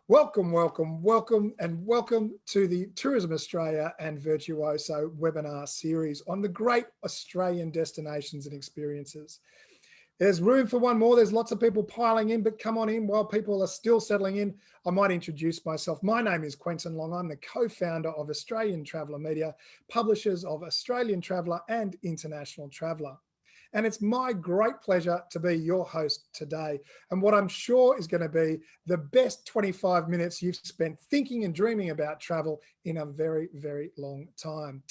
Welcome, welcome, welcome, and welcome to the Tourism Australia and Virtuoso webinar series on the great Australian destinations and experiences. There's room for one more. There's lots of people piling in, but come on in while people are still settling in. I might introduce myself. My name is Quentin Long. I'm the co-founder of Australian Traveller Media, publishers of Australian Traveller and International Traveller. And it's my great pleasure to be your host today. And what I'm sure is going to be the best 25 minutes you've spent thinking and dreaming about travel in a very, very long time.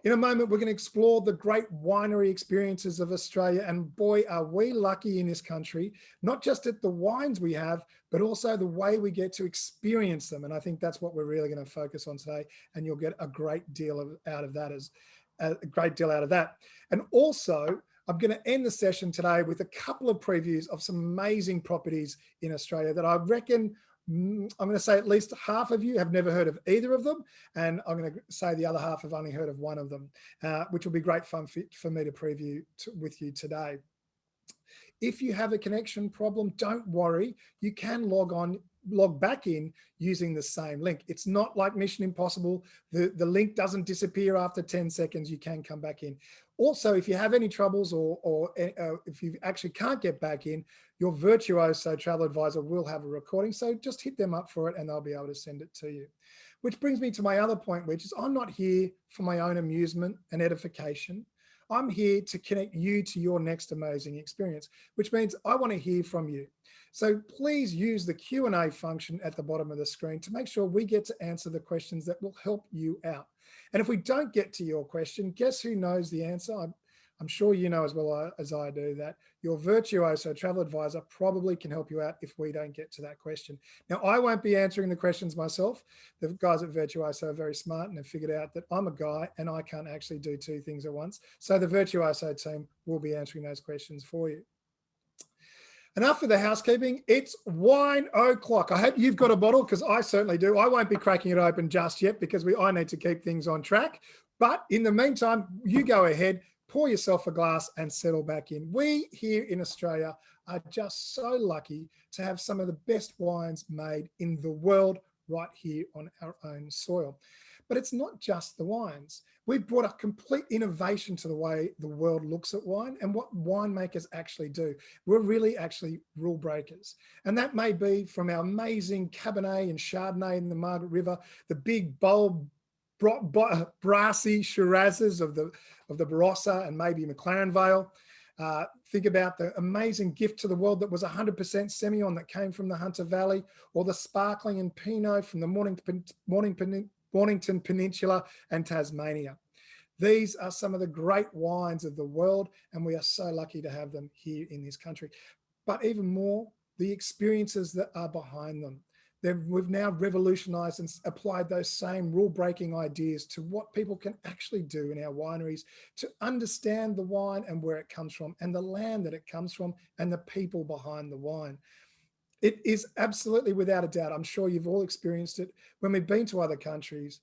In a moment, we're going to explore the great winery experiences of Australia. And boy, are we lucky in this country, not just at the wines we have, but also the way we get to experience them. And I think that's what we're really going to focus on today. And you'll get a great deal out of that. And also, I'm going to end the session today with a couple of previews of some amazing properties in Australia that I reckon, I'm going to say at least half of you have never heard of either of them. And I'm going to say the other half have only heard of one of them, which will be great fun for me to preview with you today. If you have a connection problem, don't worry. You can log back in using the same link. It's not like Mission Impossible. The link doesn't disappear after 10 seconds. You can come back in. Also, if you have any troubles or if you actually can't get back in, your Virtuoso travel advisor will have a recording. So just hit them up for it and they'll be able to send it to you. Which brings me to my other point, which is I'm not here for my own amusement and edification. I'm here to connect you to your next amazing experience, which means I want to hear from you. So please use the Q&A function at the bottom of the screen to make sure we get to answer the questions that will help you out. And if we don't get to your question, guess who knows the answer? I'm sure you know as well as I do that your Virtuoso travel advisor probably can help you out if we don't get to that question. Now, I won't be answering the questions myself. The guys at Virtuoso are very smart and have figured out that I'm a guy and I can't actually do two things at once. So the Virtuoso team will be answering those questions for you. Enough of the housekeeping. It's wine o'clock. I hope you've got a bottle because I certainly do. I won't be cracking it open just yet because I need to keep things on track. But in the meantime, you go ahead, pour yourself a glass and settle back in. We here in Australia are just so lucky to have some of the best wines made in the world right here on our own soil. But it's not just the wines. We've brought a complete innovation to the way the world looks at wine and what winemakers actually do. We're really actually rule breakers. And that may be from our amazing Cabernet and Chardonnay in the Margaret River, the big, bold, brassy Shirazes of the Barossa and maybe McLaren Vale. Think about the amazing gift to the world that was 100% Semillon that came from the Hunter Valley, or the sparkling and Pinot from the Mornington Peninsula and Tasmania. These are some of the great wines of the world, and we are so lucky to have them here in this country. But even more, the experiences that are behind them. We've now revolutionized and applied those same rule-breaking ideas to what people can actually do in our wineries to understand the wine and where it comes from and the land that it comes from and the people behind the wine. It is absolutely without a doubt, I'm sure you've all experienced it when we've been to other countries,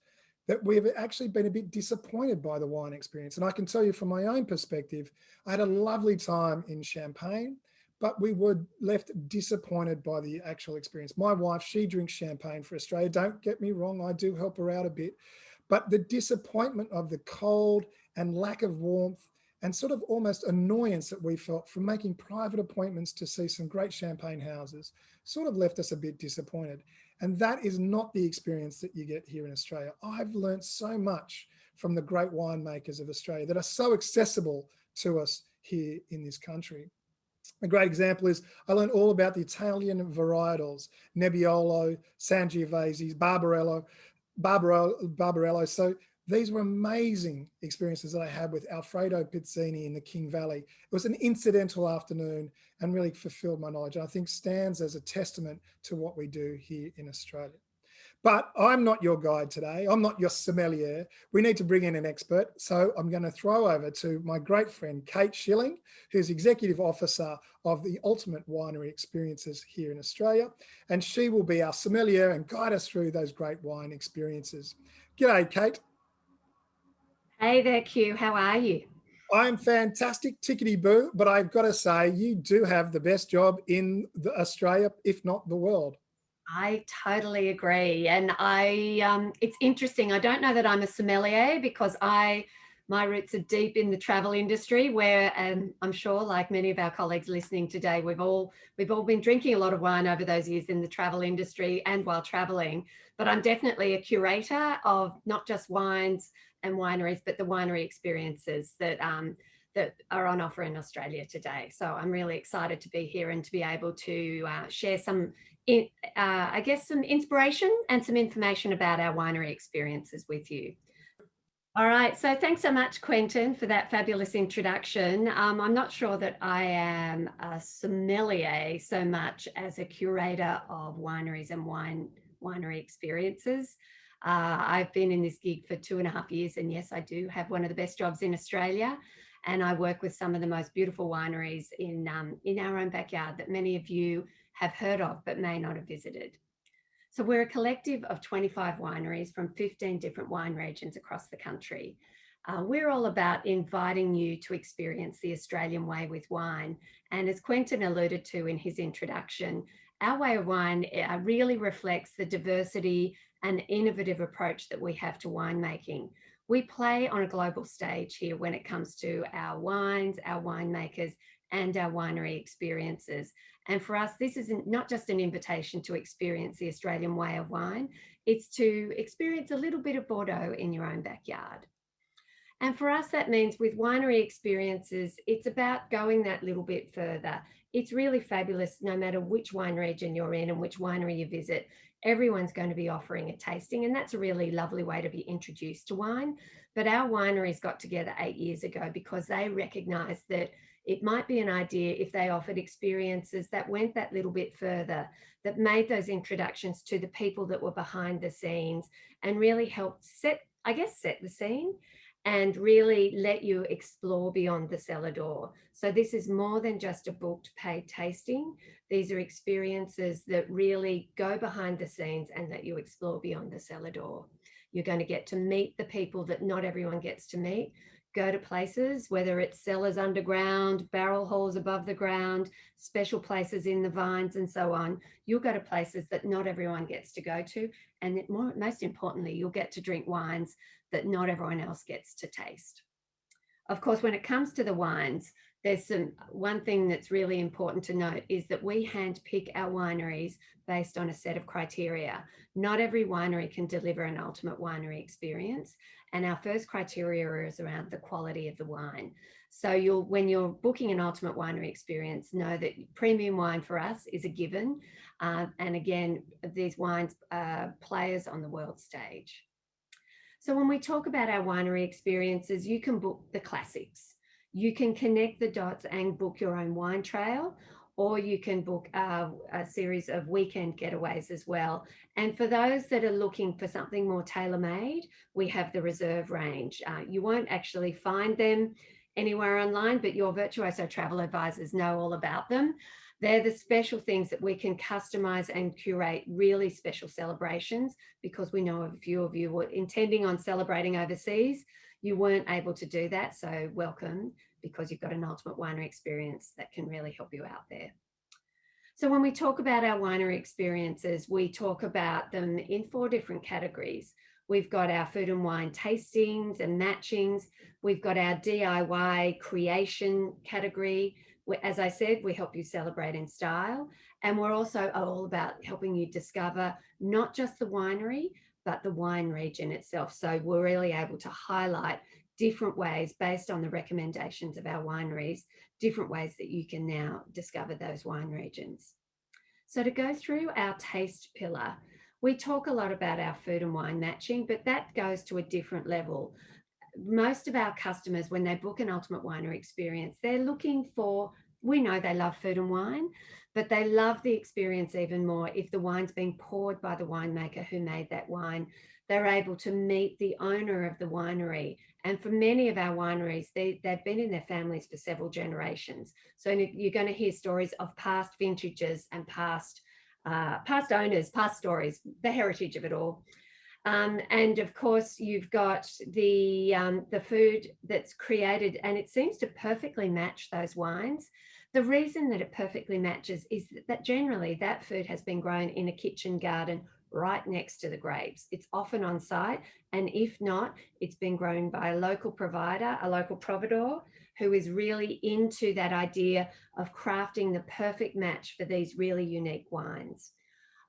that we've actually been a bit disappointed by the wine experience. And I can tell you from my own perspective, I had a lovely time in Champagne, but we were left disappointed by the actual experience. My wife, she drinks champagne for Australia. Don't get me wrong, I do help her out a bit. But the disappointment of the cold and lack of warmth and sort of almost annoyance that we felt from making private appointments to see some great champagne houses sort of left us a bit disappointed. And that is not the experience that you get here in Australia. I've learned so much from the great winemakers of Australia that are so accessible to us here in this country. A great example is I learned all about the Italian varietals, Nebbiolo, Sangiovese, Barbarello. So these were amazing experiences that I had with Alfredo Pizzini in the King Valley. It was an incidental afternoon and really fulfilled my knowledge. I think stands as a testament to what we do here in Australia. But I'm not your guide today. I'm not your sommelier. We need to bring in an expert. So I'm going to throw over to my great friend, Kate Schilling, who's Executive Officer of the Ultimate Winery Experiences here in Australia. And she will be our sommelier and guide us through those great wine experiences. G'day, Kate. Hey there, Q. How are you? I'm fantastic, tickety boo, but I've got to say, you do have the best job in Australia, if not the world. I totally agree. And it's interesting. I don't know that I'm a sommelier because my roots are deep in the travel industry where, I'm sure like many of our colleagues listening today, we've all been drinking a lot of wine over those years in the travel industry and while traveling. But I'm definitely a curator of not just wines and wineries, but the winery experiences that are on offer in Australia today. So I'm really excited to be here and to be able to share I guess some inspiration and some information about our winery experiences with you. All right, so thanks so much, Quentin, for that fabulous introduction. I'm not sure that I am a sommelier so much as a curator of wineries and winery experiences. I've been in this gig for 2.5 years, and yes, I do have one of the best jobs in Australia, and I work with some of the most beautiful wineries in our own backyard that many of you have heard of but may not have visited. So we're a collective of 25 wineries from 15 different wine regions across the country. We're all about inviting you to experience the Australian way with wine. And as Quentin alluded to in his introduction, our way of wine really reflects the diversity and innovative approach that we have to winemaking. We play on a global stage here when it comes to our wines, our winemakers, and our winery experiences. And for us, this is not just an invitation to experience the Australian way of wine, it's to experience a little bit of Bordeaux in your own backyard. And for us, that means with winery experiences, it's about going that little bit further. It's really fabulous no matter which wine region you're in and which winery you visit. Everyone's going to be offering a tasting, and that's a really lovely way to be introduced to wine. But our wineries got together 8 years ago because they recognized that it might be an idea if they offered experiences that went that little bit further, that made those introductions to the people that were behind the scenes and really helped set the scene and really let you explore beyond the cellar door. So this is more than just a booked paid tasting. These are experiences that really go behind the scenes and let you explore beyond the cellar door. You're going to get to meet the people that not everyone gets to meet. Go to places, whether it's cellars underground, barrel halls above the ground, special places in the vines and so on. You'll go to places that not everyone gets to go to. And most importantly, you'll get to drink wines that not everyone else gets to taste. Of course, when it comes to the wines, there's one thing that's really important to note is that we handpick our wineries based on a set of criteria. Not every winery can deliver an ultimate winery experience. And our first criteria is around the quality of the wine. So when you're booking an ultimate winery experience, know that premium wine for us is a given. And again, these wines are players on the world stage. So when we talk about our winery experiences, you can book the classics. You can connect the dots and book your own wine trail, or you can book a series of weekend getaways as well. And for those that are looking for something more tailor-made, we have the reserve range. You won't actually find them anywhere online, but your Virtuoso travel advisors know all about them. They're the special things that we can customize and curate really special celebrations, because we know a few of you were intending on celebrating overseas. You weren't able to do that, so welcome, because you've got an ultimate winery experience that can really help you out there. So when we talk about our winery experiences, we talk about them in 4 different categories. We've got our food and wine tastings and matchings. We've got our DIY creation category. As I said, we help you celebrate in style. And we're also all about helping you discover not just the winery, but the wine region itself. So we're really able to highlight different ways based on the recommendations of our wineries, different ways that you can now discover those wine regions. So to go through our taste pillar, we talk a lot about our food and wine matching, but that goes to a different level. Most of our customers, when they book an ultimate winery experience, they're looking for, we know they love food and wine, but they love the experience even more if the wine's being poured by the winemaker who made that wine. They're able to meet the owner of the winery. And for many of our wineries, they've been in their families for several generations. So you're going to hear stories of past vintages and past owners, past stories, the heritage of it all. And of course, you've got the food that's created, and it seems to perfectly match those wines. The reason that it perfectly matches is that generally that food has been grown in a kitchen garden right next to the grapes. It's often on site, and if not, it's been grown by a local provider, a local providor, who is really into that idea of crafting the perfect match for these really unique wines.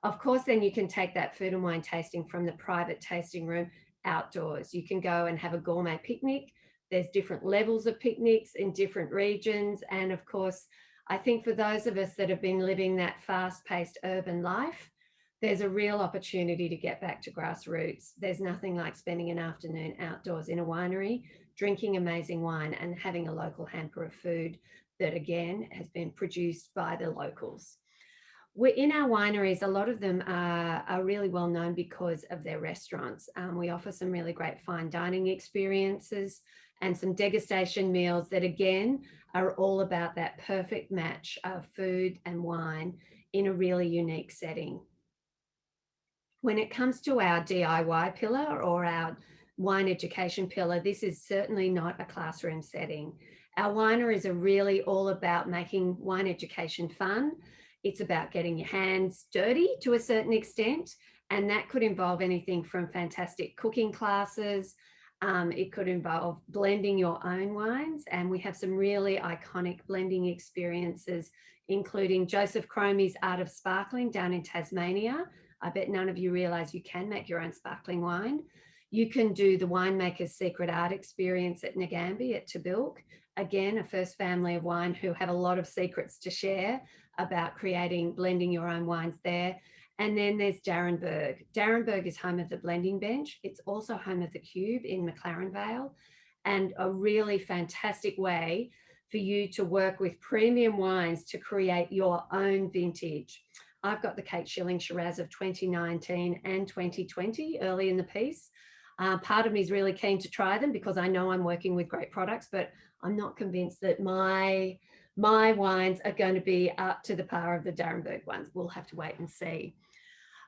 Of course, then you can take that food and wine tasting from the private tasting room outdoors. You can go and have a gourmet picnic. There's different levels of picnics in different regions. And of course, I think for those of us that have been living that fast-paced urban life, there's a real opportunity to get back to grassroots. There's nothing like spending an afternoon outdoors in a winery, drinking amazing wine and having a local hamper of food that, again, has been produced by the locals. We're in our wineries, a lot of them are really well known because of their restaurants. We offer some really great fine dining experiences and some degustation meals that, again, are all about that perfect match of food and wine in a really unique setting. When it comes to our DIY pillar or our wine education pillar, this is certainly not a classroom setting. Our wineries are really all about making wine education fun. It's about getting your hands dirty to a certain extent, and that could involve anything from fantastic cooking classes. It could involve blending your own wines, and we have some really iconic blending experiences, including Joseph Cromie's Art of Sparkling down in Tasmania. I bet none of you realize you can make your own sparkling wine. You can do the Winemaker's Secret Art experience at Nagambie at Tabilk. Again, a first family of wine who have a lot of secrets to share about blending your own wines there. And then there's Darrenberg. Darrenberg is home of the Blending Bench. It's also home of the Cube in McLaren Vale, and a really fantastic way for you to work with premium wines to create your own vintage. I've got the Kate Schilling Shiraz of 2019 and 2020 early in the piece. Part of me is really keen to try them because I know I'm working with great products, but I'm not convinced that my wines are going to be up to the par of the Darrenberg ones. We'll have to wait and see.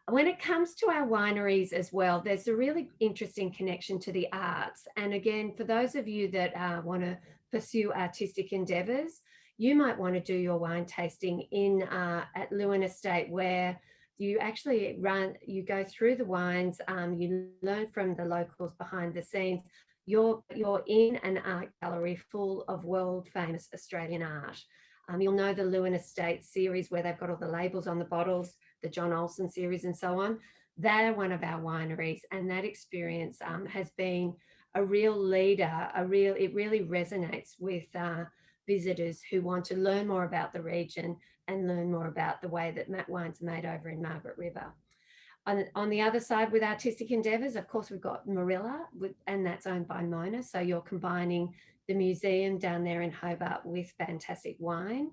When it comes to our wineries as well, there's a really interesting connection to the arts. And again, for those of you that want to pursue artistic endeavors, you might want to do your wine tasting at Lewin Estate, where you actually go through the wines, you learn from the locals behind the scenes. You're in an art gallery full of world famous Australian art. You'll know the Lewin Estate series where they've got all the labels on the bottles, the John Olsen series and so on. They're one of our wineries, and that experience has been a real leader. It really resonates with visitors who want to learn more about the region and learn more about the way that wines are made over in Margaret River. On the other side, with artistic endeavours, of course, we've got Marilla, and that's owned by Mona. So you're combining the museum down there in Hobart with fantastic wine.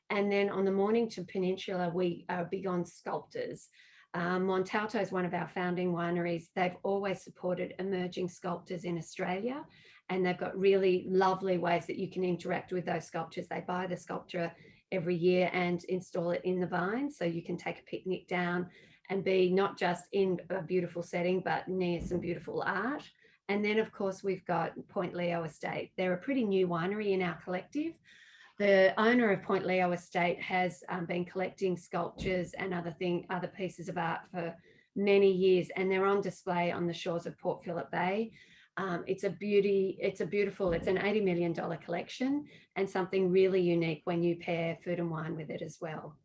And then on the Mornington Peninsula, we are big on sculptors. Montalto is one of our founding wineries. They've always supported emerging sculptors in Australia, and they've got really lovely ways that you can interact with those sculptures. They buy the sculpture every year and install it in the vine, so you can take a picnic down and be not just in a beautiful setting, but near some beautiful art. And then, of course, we've got Point Leo Estate. They're a pretty new winery in our collective. The owner of Point Leo Estate has been collecting sculptures and other pieces of art for many years, and they're on display on the shores of Port Phillip Bay. It's an $80 million collection, and something really unique when you pair food and wine with it as well.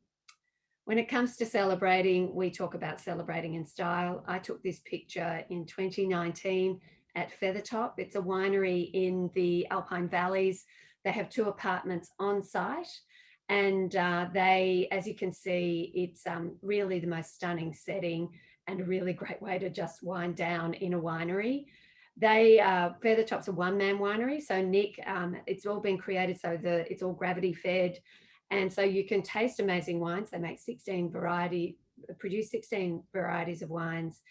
When it comes to celebrating, we talk about celebrating in style. I took this picture in 2019 at Feathertop. It's a winery in the Alpine Valleys. They have 2 apartments on site, and as you can see, it's really the most stunning setting and a really great way to just wind down in a winery. Feathertop's a one-man winery, so Nick, it's all been created so it's all gravity fed, And so you can taste amazing wines. They make produce 16 varieties of wines,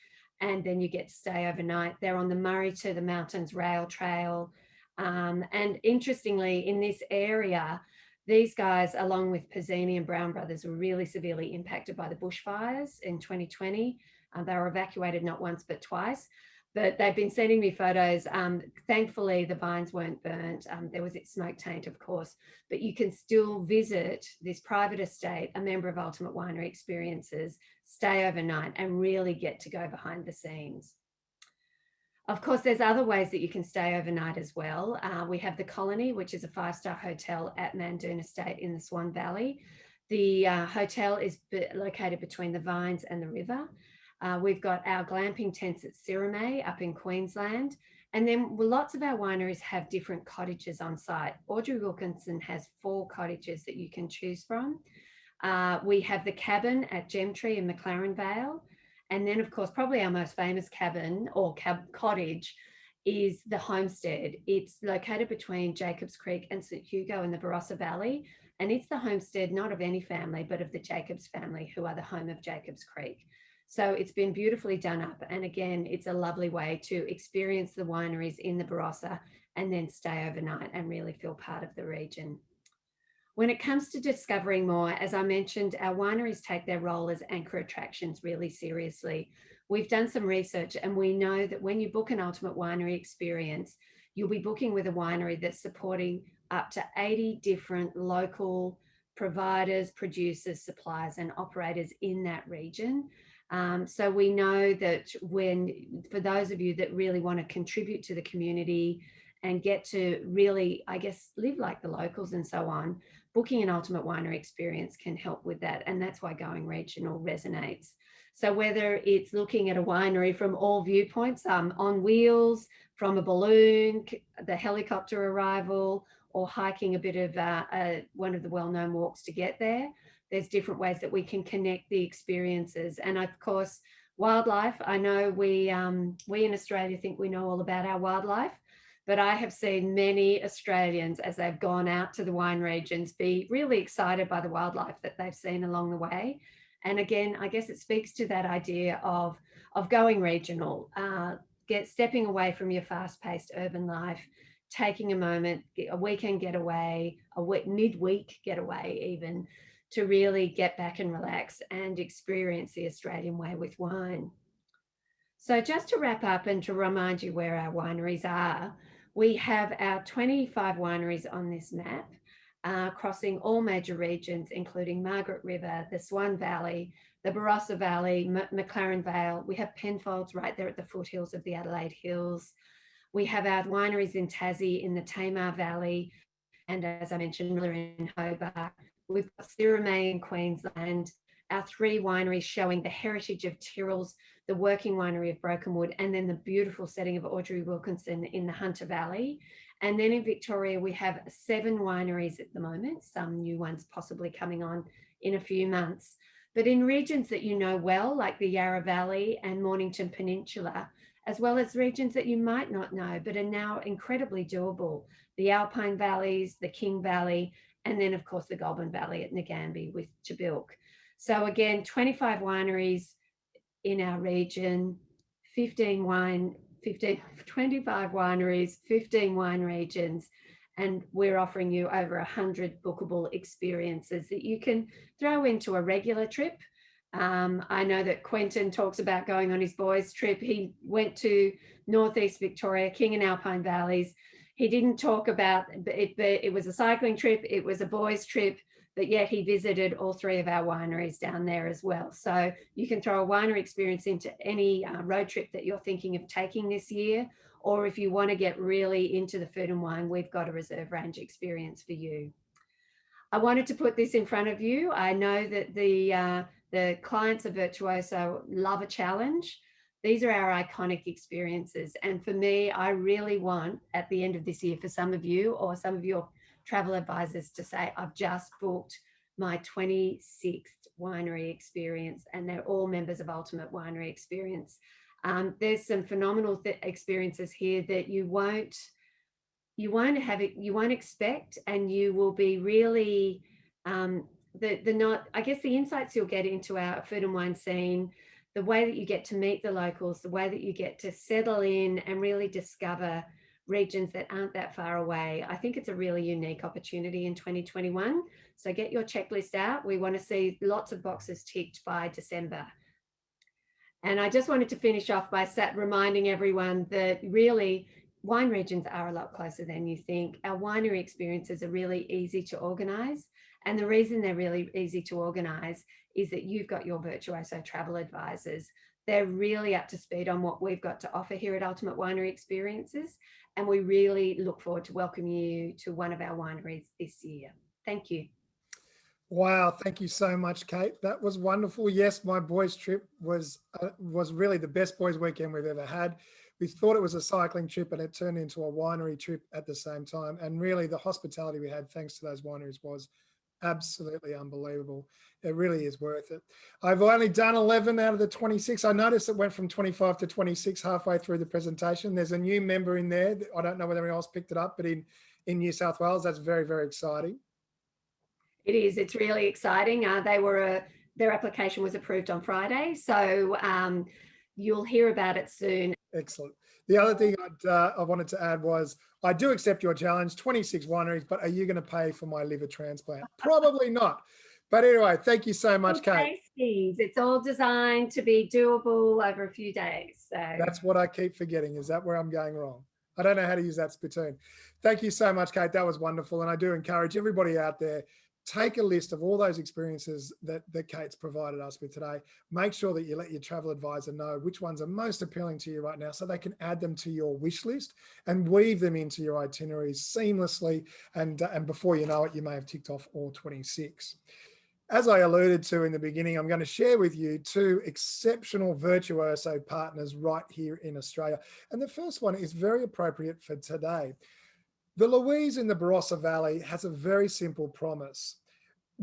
and then you get to stay overnight. They're on the Murray to the Mountains Rail Trail. And interestingly, in this area, these guys, along with Pizzini and Brown Brothers, were really severely impacted by the bushfires in 2020. They were evacuated not once, but twice. But they've been sending me photos. Thankfully, the vines weren't burnt. There was its smoke taint, of course, but you can still visit this private estate, a member of Ultimate Winery Experiences, stay overnight and really get to go behind the scenes. Of course, there's other ways that you can stay overnight as well. We have the Colony, which is a 5-star hotel at Mandoon Estate in the Swan Valley. The hotel is located between the vines and the river. We've got our glamping tents at Siramay up in Queensland. And then lots of our wineries have different cottages on site. Audrey Wilkinson has 4 cottages that you can choose from. We have the cabin at Gemtree in McLaren Vale. And then, of course, probably our most famous cabin or cottage is the Homestead. It's located between Jacobs Creek and St Hugo in the Barossa Valley. And it's the homestead not of any family, but of the Jacobs family, who are the home of Jacobs Creek. So it's been beautifully done up. And again, it's a lovely way to experience the wineries in the Barossa and then stay overnight and really feel part of the region. When it comes to discovering more, as I mentioned, our wineries take their role as anchor attractions really seriously. We've done some research and we know that when you book an Ultimate Winery Experience, you'll be booking with a winery that's supporting up to 80 different local providers, producers, suppliers, and operators in that region. So we know that for those of you that really want to contribute to the community and get to really, I guess, live like the locals and so on, booking an Ultimate Winery Experience can help with that. And that's why going regional resonates. So whether it's looking at a winery from all viewpoints, on wheels, from a balloon, the helicopter arrival, or hiking a bit of one of the well-known walks to get there, there's different ways that we can connect the experiences. And of course, wildlife. I know we in Australia think we know all about our wildlife, but I have seen many Australians, as they've gone out to the wine regions, be really excited by the wildlife that they've seen along the way. And again, I guess it speaks to that idea of going regional, stepping away from your fast-paced urban life, taking a moment, a weekend getaway, midweek getaway even, to really get back and relax and experience the Australian way with wine. So just to wrap up and to remind you where our wineries are, we have our 25 wineries on this map, crossing all major regions, including Margaret River, the Swan Valley, the Barossa Valley, McLaren Vale. We have Penfolds right there at the foothills of the Adelaide Hills. We have our wineries in Tassie, in the Tamar Valley, and as I mentioned, Miller in Hobart. We've got Siramay in Queensland, our 3 wineries showing the heritage of Tyrrell's, the working winery of Brokenwood, and then the beautiful setting of Audrey Wilkinson in the Hunter Valley. And then in Victoria, we have 7 wineries at the moment, some new ones possibly coming on in a few months. But in regions that you know well, like the Yarra Valley and Mornington Peninsula, as well as regions that you might not know, but are now incredibly doable, the Alpine Valleys, the King Valley, and then of course the Goulburn Valley at Nagambie with Chabilk. So again, 25 wineries in our region, 25 wineries, 15 wine regions, and we're offering you over 100 bookable experiences that you can throw into a regular trip. I know that Quentin talks about going on his boys' trip. He went to Northeast Victoria, King and Alpine Valleys. He didn't talk about it, but it was a cycling trip, it was a boys' trip, but yet he visited all 3 of our wineries down there as well. So you can throw a winery experience into any road trip that you're thinking of taking this year, or if you want to get really into the food and wine, we've got a reserve range experience for you. I wanted to put this in front of you. I know that the clients of Virtuoso love a challenge. These are our iconic experiences. And for me, I really want at the end of this year for some of you or some of your travel advisors to say, I've just booked my 26th winery experience, and they're all members of Ultimate Winery Experience. There's some phenomenal experiences here that you won't expect, and you will be really I guess the insights you'll get into our food and wine scene, the way that you get to meet the locals, the way that you get to settle in and really discover regions that aren't that far away. I think it's a really unique opportunity in 2021. So get your checklist out. We want to see lots of boxes ticked by December. And I just wanted to finish off by reminding everyone that really wine regions are a lot closer than you think. Our winery experiences are really easy to organise. And the reason they're really easy to organise is that you've got your Virtuoso travel advisors. They're really up to speed on what we've got to offer here at Ultimate Winery Experiences. And we really look forward to welcoming you to one of our wineries this year. Thank you. Wow, thank you so much, Kate. That was wonderful. Yes, my boys' trip was really the best boys' weekend we've ever had. We thought it was a cycling trip, and it turned into a winery trip at the same time. And really, the hospitality we had, thanks to those wineries, was absolutely unbelievable. It really is worth it. I've only done 11 out of the 26. I noticed it went from 25 to 26 halfway through the presentation. There's a new member in there. I don't know whether anyone else picked it up, but in New South Wales, that's very, very exciting. It is. It's really exciting. Their application was approved on Friday, so you'll hear about it soon. Excellent. The other thing I wanted to add was, I do accept your challenge, 26 wineries, but are you going to pay for my liver transplant? Probably not. But anyway, thank you so much, Kate. It's all designed to be doable over a few days. So that's what I keep forgetting. Is that where I'm going wrong? I don't know how to use that spittoon. Thank you so much, Kate. That was wonderful. And I do encourage everybody out there, take a list of all those experiences that Kate's provided us with today. Make sure that you let your travel advisor know which ones are most appealing to you right now, so they can add them to your wish list and weave them into your itineraries seamlessly. And before you know it, you may have ticked off all 26. As I alluded to in the beginning, I'm going to share with you two exceptional Virtuoso partners right here in Australia. And the first one is very appropriate for today. The Louise in the Barossa Valley has a very simple promise: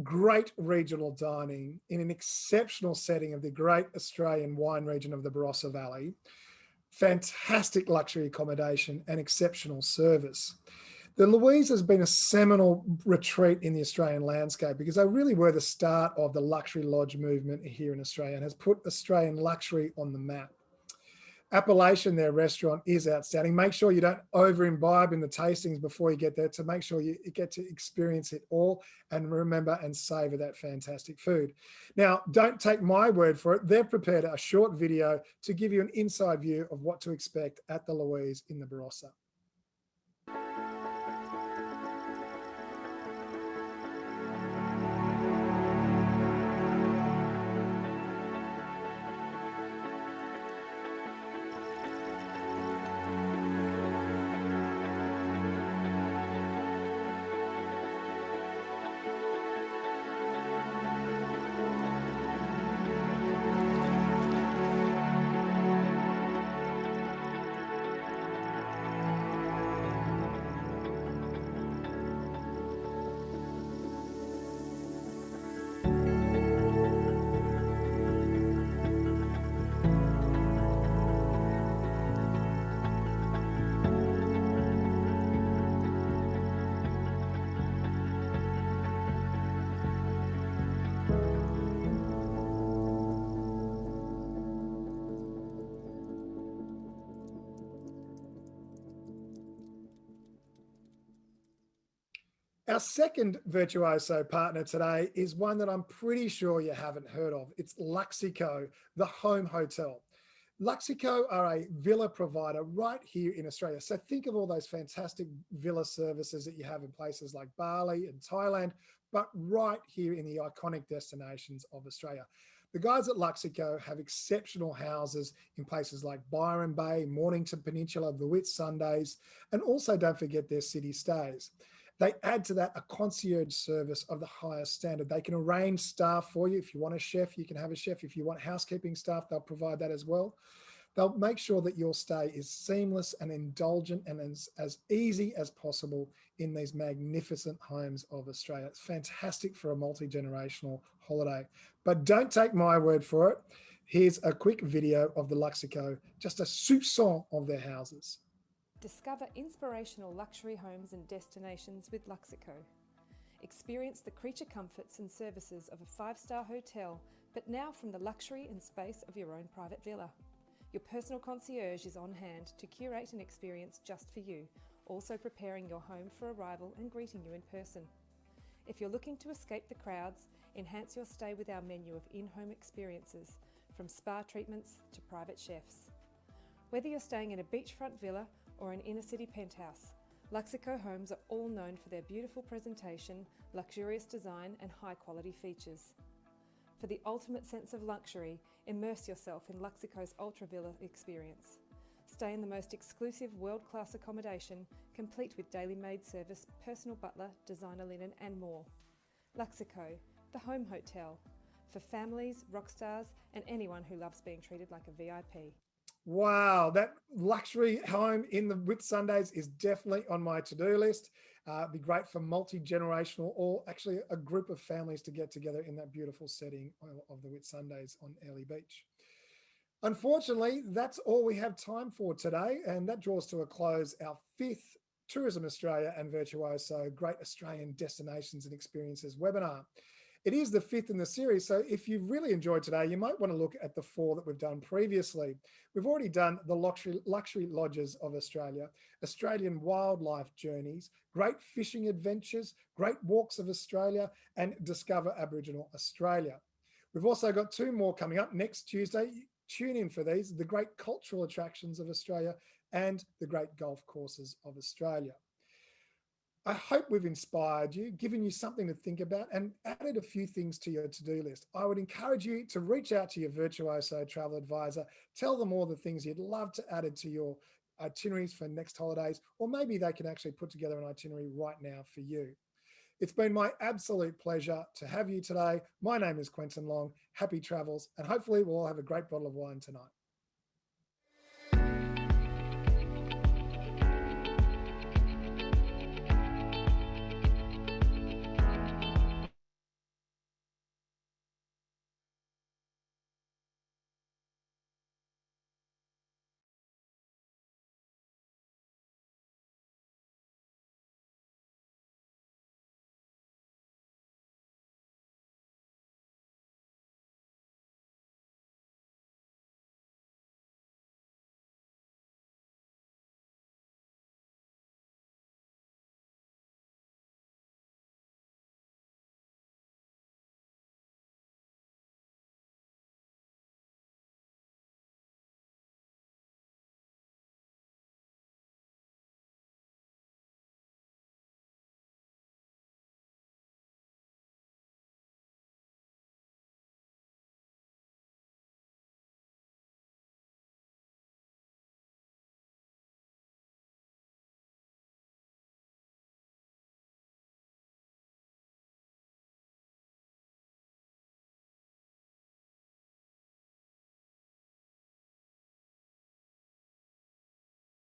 great regional dining in an exceptional setting of the great Australian wine region of the Barossa Valley, fantastic luxury accommodation and exceptional service. The Louise has been a seminal retreat in the Australian landscape because they really were the start of the luxury lodge movement here in Australia and has put Australian luxury on the map. Appellation, their restaurant, is outstanding. Make sure you don't over imbibe in the tastings before you get there, to make sure you get to experience it all and remember and savor that fantastic food. Now, don't take my word for it. They've prepared a short video to give you an inside view of what to expect at the Louise in the Barossa. Our second Virtuoso partner today is one that I'm pretty sure you haven't heard of. It's Luxico, the home hotel. Luxico are a villa provider right here in Australia. So think of all those fantastic villa services that you have in places like Bali and Thailand, but right here in the iconic destinations of Australia. The guys at Luxico have exceptional houses in places like Byron Bay, Mornington Peninsula, the Whitsundays, and also don't forget their city stays. They add to that a concierge service of the highest standard. They can arrange staff for you. If you want a chef, you can have a chef. If you want housekeeping staff, they'll provide that as well. They'll make sure that your stay is seamless and indulgent and as easy as possible in these magnificent homes of Australia. It's fantastic for a multi-generational holiday. But don't take my word for it. Here's a quick video of the Luxico, just a soupçon of their houses. Discover inspirational luxury homes and destinations with Luxico. Experience the creature comforts and services of a 5-star hotel, but now from the luxury and space of your own private villa. Your personal concierge is on hand to curate an experience just for you, also preparing your home for arrival and greeting you in person. If you're looking to escape the crowds, enhance your stay with our menu of in-home experiences, from spa treatments to private chefs. Whether you're staying in a beachfront villa or an inner-city penthouse, Luxico homes are all known for their beautiful presentation, luxurious design and high-quality features. For the ultimate sense of luxury, immerse yourself in Luxico's Ultra Villa experience. Stay in the most exclusive world-class accommodation, complete with daily maid service, personal butler, designer linen and more. Luxico, the home hotel, for families, rock stars and anyone who loves being treated like a VIP. Wow, that luxury home in the Whitsundays is definitely on my to-do list. It'd be great for multi-generational or actually a group of families to get together in that beautiful setting of the Whitsundays on Airlie Beach. Unfortunately, that's all we have time for today, and that draws to a close our 5th Tourism Australia and Virtuoso Great Australian Destinations and Experiences webinar. It is the 5th in the series, so if you've really enjoyed today, you might want to look at the 4 that we've done previously. We've already done the luxury lodges of Australia, Australian wildlife journeys, great fishing adventures, great walks of Australia, and Discover Aboriginal Australia. We've also got 2 more coming up next Tuesday. Tune in for these, the great cultural attractions of Australia and the great golf courses of Australia. I hope we've inspired you, given you something to think about and added a few things to your to-do list. I would encourage you to reach out to your Virtuoso travel advisor, tell them all the things you'd love to add to your itineraries for next holidays, or maybe they can actually put together an itinerary right now for you. It's been my absolute pleasure to have you today. My name is Quentin Long. Happy travels, and hopefully we'll all have a great bottle of wine tonight.